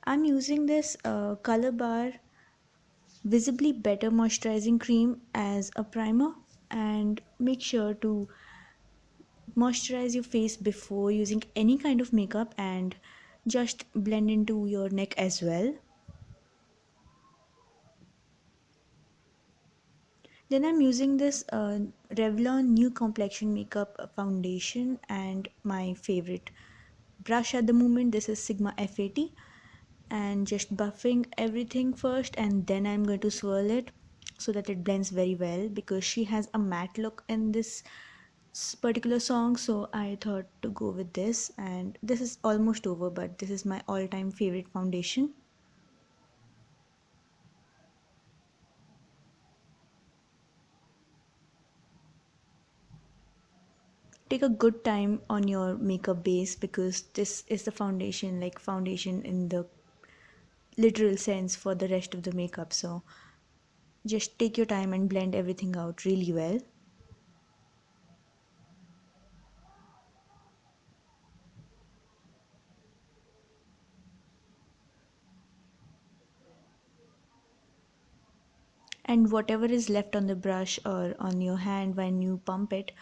I'm using this Colorbar Visibly Better Moisturizing Cream as a primer, and make sure to moisturize your face before using any kind of makeup and just blend into your neck as well. Then I'm using this Revlon New Complexion Makeup foundation and my favorite brush at the moment. This is Sigma F80, and just buffing everything first, and then I'm going to swirl it so that it blends very well, because she has a matte look in this particular song, so I thought to go with this. And this is almost over, but this is my all-time favorite foundation. Take a good time on your makeup base, because this is the foundation, like foundation in the literal sense for the rest of the makeup. So just take your time and blend everything out really well. And whatever is left on the brush or on your hand when you pump it,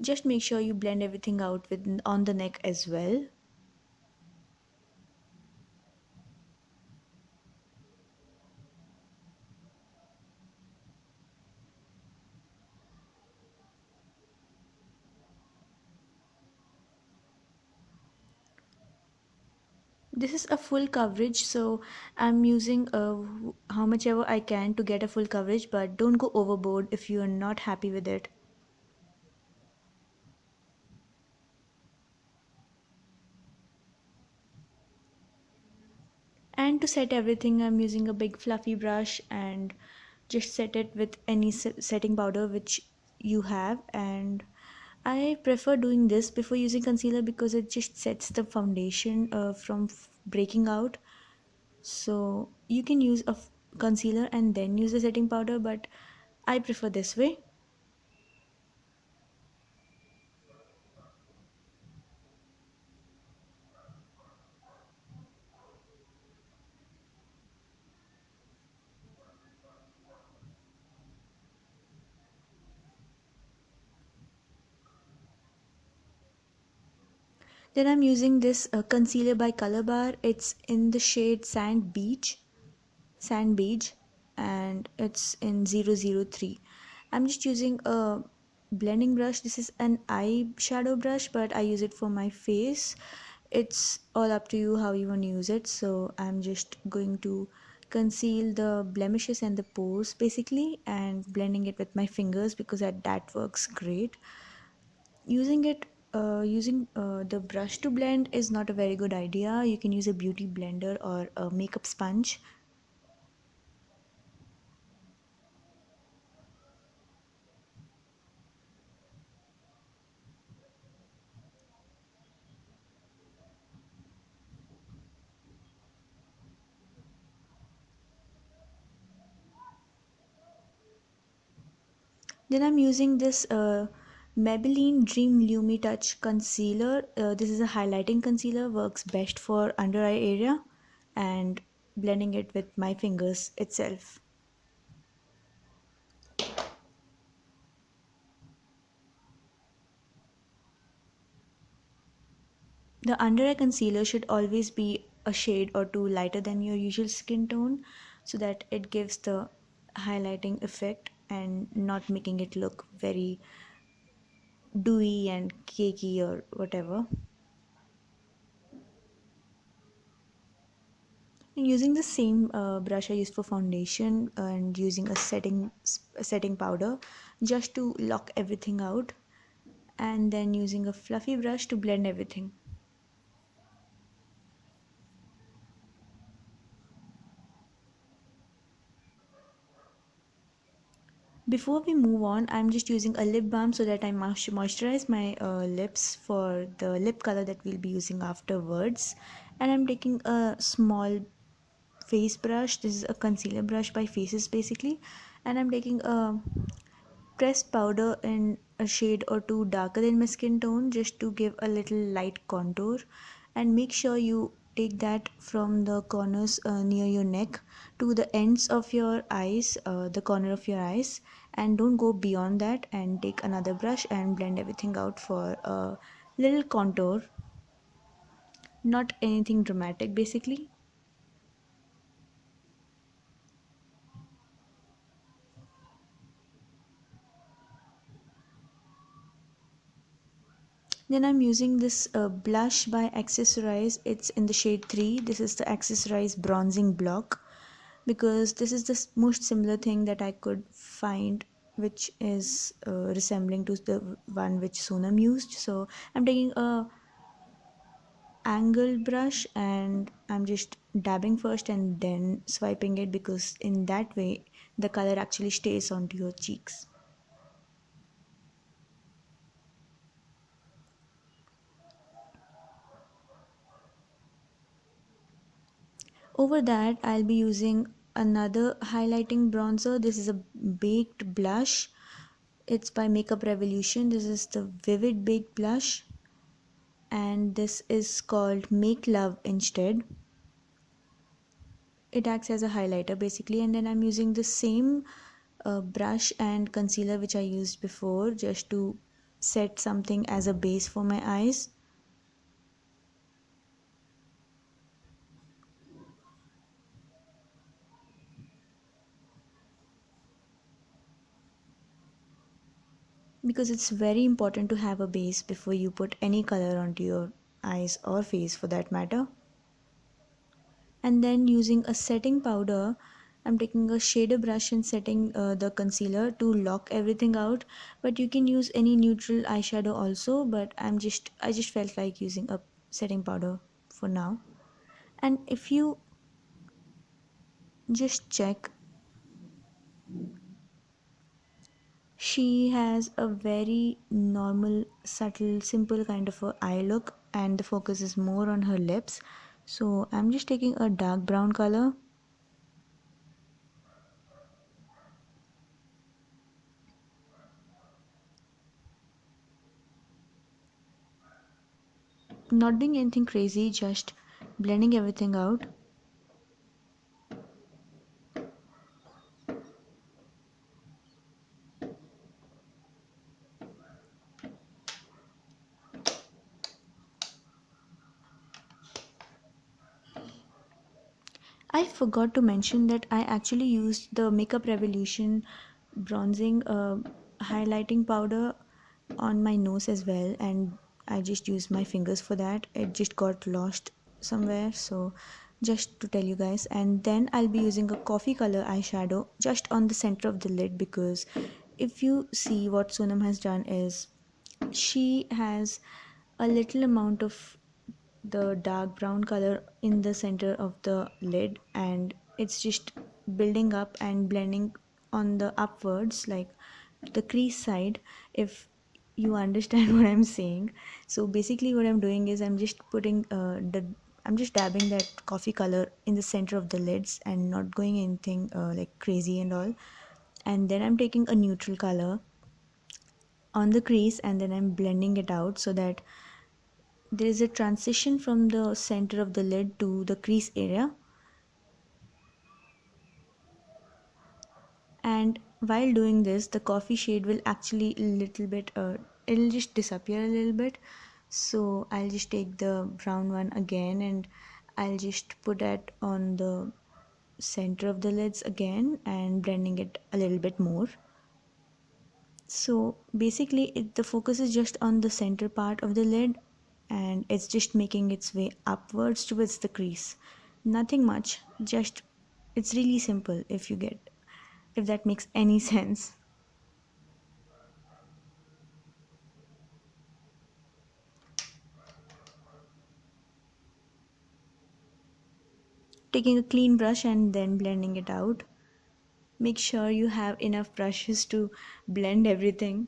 just make sure you blend everything out with on the neck as well. This is a full coverage, so I'm using how much ever I can to get a full coverage, but don't go overboard if you are not happy with it. And to set everything, I'm using a big fluffy brush and just set it with any setting powder which you have. And I prefer doing this before using concealer, because it just sets the foundation from breaking out. So you can use a concealer and then use the setting powder, but I prefer this way. Then I'm using this concealer by Colorbar. It's in the shade Sand Beige, and it's in 003. I'm just using a blending brush. This is an eyeshadow brush, but I use it for my face. It's all up to you how you want to use it. So I'm just going to conceal the blemishes and the pores basically, and blending it with my fingers, because that works great. Using the brush to blend is not a very good idea. You can use a beauty blender or a makeup sponge. Then I'm using this Maybelline Dream Lumi Touch concealer. This is a highlighting concealer, works best for under eye area, and blending it with my fingers itself. The under eye concealer should always be a shade or two lighter than your usual skin tone, so that it gives the highlighting effect and not making it look very dewy and cakey or whatever. Using the same brush I used for foundation, and using a setting powder just to lock everything out, and then using a fluffy brush to blend everything. Before we move on, I'm just using a lip balm so that I moisturize my lips for the lip color that we'll be using afterwards. And I'm taking a small face brush. This is a concealer brush by Faces basically, and I'm taking a pressed powder in a shade or two darker than my skin tone, just to give a little light contour. And make sure you take that from the corners near your neck to the ends of your eyes, the corner of your eyes, and don't go beyond that, and take another brush and blend everything out for a little contour, not anything dramatic basically. Then I'm using this blush by Accessorize. It's in the shade 3. This is the Accessorize Bronzing Block, because this is the most similar thing that I could find, which is resembling to the one which Sonam used. So I'm taking a angled brush and I'm just dabbing first and then swiping it, because in that way the color actually stays onto your cheeks. Over that, I'll be using another highlighting bronzer. This is a baked blush. It's by Makeup Revolution. This is the Vivid Baked Blush, and this is called Make Love Instead. It acts as a highlighter basically, and then I'm using the same brush and concealer which I used before, just to set something as a base for my eyes. Because it's very important to have a base before you put any color onto your eyes or face for that matter. And then using a setting powder, I'm taking a shader brush and setting the concealer to lock everything out. But you can use any neutral eyeshadow also, but I just felt like using a setting powder for now. And if you just check, she has a very normal, subtle, simple kind of a eye look, and the focus is more on her lips. So I'm just taking a dark brown color, not doing anything crazy, just blending everything out. I forgot to mention that I actually used the Makeup Revolution bronzing highlighting powder on my nose as well, and I just used my fingers for that. It just got lost somewhere, so just to tell you guys. And then I'll be using a coffee color eyeshadow just on the center of the lid, because if you see what Sonam has done is she has a little amount of the dark brown color in the center of the lid, and it's just building up and blending on the upwards, like the crease side, if you understand what I'm saying. So basically what I'm doing is I'm just dabbing that coffee color in the center of the lids and not going anything like crazy and all. And then I'm taking a neutral color on the crease, and then I'm blending it out so that there is a transition from the center of the lid to the crease area. And while doing this, the coffee shade will actually a little bit it'll just disappear a little bit. So I'll just take the brown one again, and I'll just put that on the center of the lids again and blending it a little bit more. So basically the focus is just on the center part of the lid, and it's just making its way upwards towards the crease. Nothing much, just it's really simple, if that makes any sense. Taking a clean brush and then blending it out. Make sure you have enough brushes to blend everything.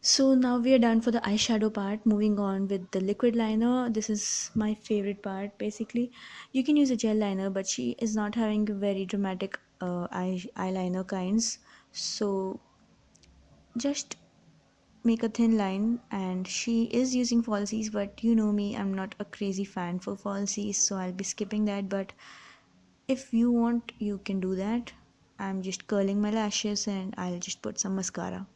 So now we are done for the eyeshadow part. Moving on with the liquid liner. This is my favorite part basically. You can use a gel liner, but she is not having very dramatic eyeliner kinds. So just make a thin line, and she is using falsies, but you know me, I'm not a crazy fan for falsies, so I'll be skipping that. But if you want, you can do that. I'm just curling my lashes and I'll just put some mascara.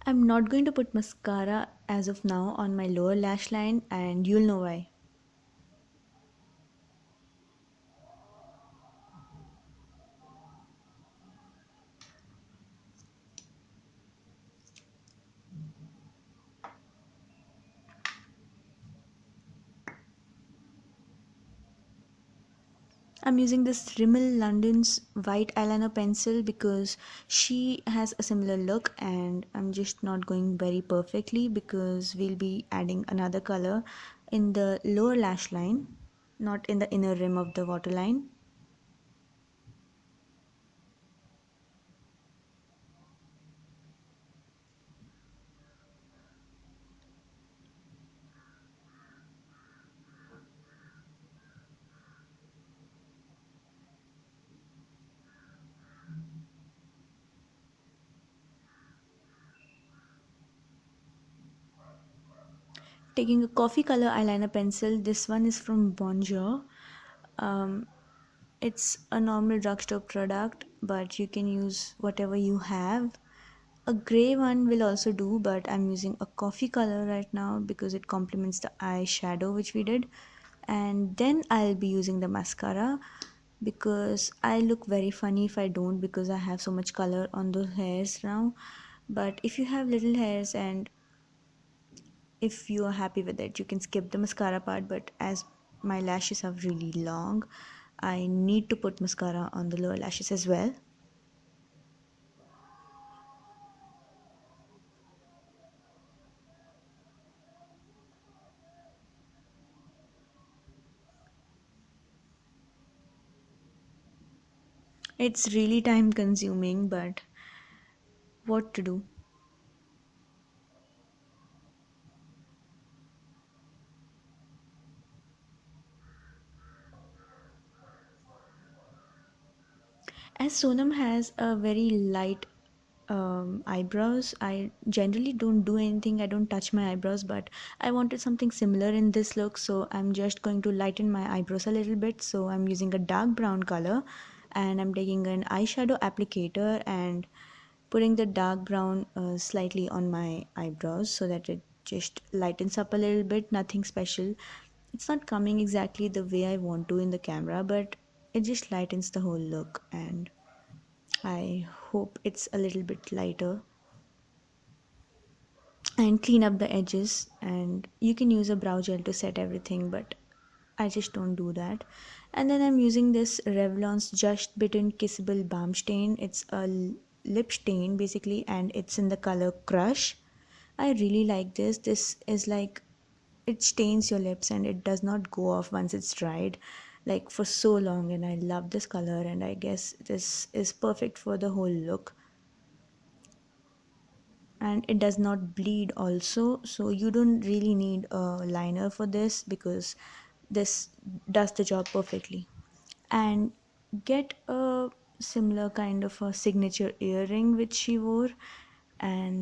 I'm not going to put mascara as of now on my lower lash line, and you'll know why. I'm using this Rimmel London's white eyeliner pencil because she has a similar look, and I'm just not going very perfectly because we'll be adding another color in the lower lash line, not in the inner rim of the waterline. Taking a coffee color eyeliner pencil, this one is from Bonjour. Um, it's a normal drugstore product, but you can use whatever you have. A grey one will also do, but I'm using a coffee color right now because it complements the eyeshadow which we did. And then I'll be using the mascara because I look very funny if I don't, because I have so much color on those hairs now. But if you have little hairs and if you are happy with it, you can skip the mascara part. But as my lashes are really long, I need to put mascara on the lower lashes as well. It's really time consuming, but what to do? As Sonam has a very light eyebrows, I generally don't do anything, I don't touch my eyebrows, but I wanted something similar in this look, so I'm just going to lighten my eyebrows a little bit. So I'm using a dark brown color, and I'm taking an eyeshadow applicator and putting the dark brown slightly on my eyebrows so that it just lightens up a little bit. Nothing special. It's not coming exactly the way I want to in the camera, but it just lightens the whole look, and I hope it's a little bit lighter, and clean up the edges. And you can use a brow gel to set everything, but I just don't do that. And then I'm using this Revlon's Just Bitten Kissable Balm Stain. It's a lip stain basically, and it's in the color Crush. I really like this. This is like, it stains your lips and it does not go off once it's dried like for so long, and I love this color, and I guess this is perfect for the whole look. And it does not bleed also, so you don't really need a liner for this because this does the job perfectly. And get a similar kind of a signature earring which she wore, and